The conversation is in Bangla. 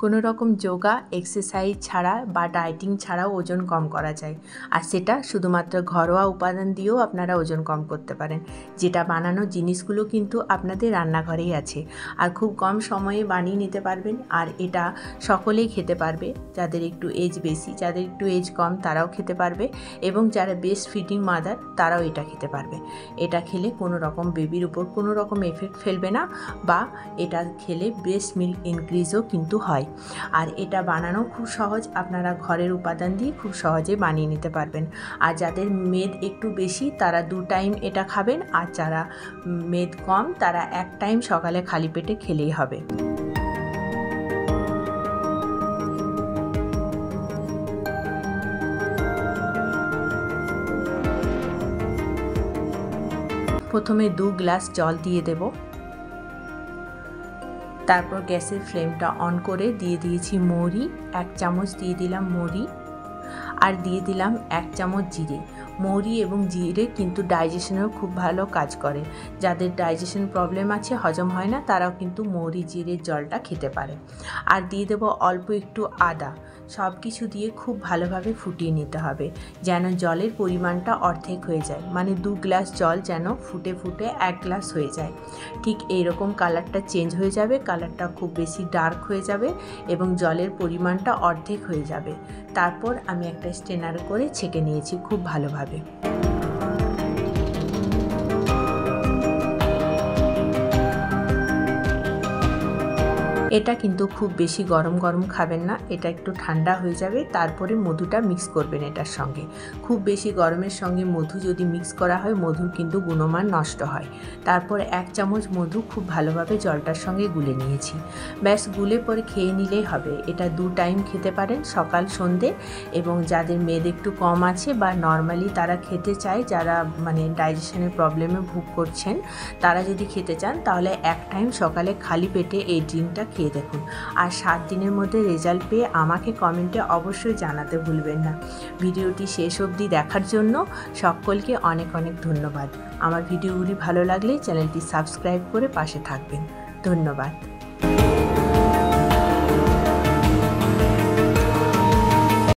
কোনো রকম যোগা এক্সারসাইজ ছাড়া বা ডায়েটিং ছাড়াও ওজন কম করা যায়, আর সেটা শুধুমাত্র ঘরোয়া উপাদান দিয়েও আপনারা ওজন কম করতে পারেন। যেটা বানানোর জিনিসগুলো কিন্তু আপনাদের রান্নাঘরেই আছে, আর খুব কম সময়ে বানিয়ে নিতে পারবেন। আর এটা সকলেই খেতে পারবে, যাদের একটু এজ বেশি, যাদের একটু এজ কম তারাও খেতে পারবে, এবং যারা বেস্ট ফিডিং মাদার তারাও এটা খেতে পারবে। এটা খেলে কোনো রকম বেবির উপর কোনো রকম এফেক্ট ফেলবে না, বা এটা খেলে ব্রেস্ট মিল্ক ইনক্রিজও কিন্তু হয়। আর এটা বানানো খুব সহজ, আপনারা ঘরের উপাদান দিয়ে খুব সহজে বানিয়ে নিতে পারবেন। আর যাদের মেদ একটু বেশি তারা 2 টাইম এটা খাবেন, আর যারা মেদ কম তারা 1 টাইম সকালে খালি পেটে খেলেই হবে। প্রথমে 2 গ্লাস জল দিয়ে দেব, তারপর গ্যাসের ফ্লেমটা অন করে দিয়ে দিয়েছি মৌরি, 1 চামচ দিয়ে দিলাম মৌরি, আর দিয়ে দিলাম 1 চামচ জিরে। মৌরি এবং জিরে কিন্তু ডাইজেশনেও খুব ভালো কাজ করে। যাদের ডাইজেশন প্রবলেম আছে, হজম হয় না, তারাও কিন্তু মৌরি জিরের জলটা খেতে পারে। আর দিয়ে দেবো অল্প একটু আদা। সব কিছু দিয়ে খুব ভালোভাবে ফুটিয়ে নিতে হবে, যেন জলের পরিমাণটা অর্ধেক হয়ে যায়, মানে 2 গ্লাস জল যেন ফুটে ফুটে 1 গ্লাস হয়ে যায়। ঠিক এইরকম কালারটা চেঞ্জ হয়ে যাবে, কালারটা খুব বেশি ডার্ক হয়ে যাবে এবং জলের পরিমাণটা অর্ধেক হয়ে যাবে। তারপর আমি একটা স্ট্রেনার করে ছেঁকে নিয়েছি খুব ভালোভাবে। এটা কিন্তু খুব বেশি গরম গরম খাবেন না, এটা একটু ঠান্ডা হয়ে যাবে, তারপরে মধুটা মিক্স করবেন এটার সঙ্গে। খুব বেশি গরমের সঙ্গে মধু যদি মিক্স করা হয়, মধুর কিন্তু গুণমান নষ্ট হয়। তারপর 1 চামচ মধু খুব ভালোভাবে জলটার সঙ্গে গুলে নিয়েছি। ব্যাস, গুলে পরে খেয়ে নিলেই হবে। এটা 2 টাইম খেতে পারেন, সকাল সন্ধে। এবং যাদের মেদ একটু কম আছে বা নর্মালি তারা খেতে চায়, যারা মানে ডাইজেশনের প্রবলেমে ভোগ করছেন, তারা যদি খেতে চান তাহলে 1 টাইম সকালে খালি পেটে এই ড্রিঙ্কটা খেয়ে দেখুন। আর 7 দিনের মধ্যে রেজাল্ট পেয়ে আমাকে কমেন্টে অবশ্যই জানাতে ভুলবেন না। ভিডিওটি শেষ অবধি দেখার জন্য সকলকে অনেক অনেক ধন্যবাদ। আমার ভিডিওগুলি ভালো লাগলে চ্যানেলটি সাবস্ক্রাইব করে পাশে থাকবেন। ধন্যবাদ।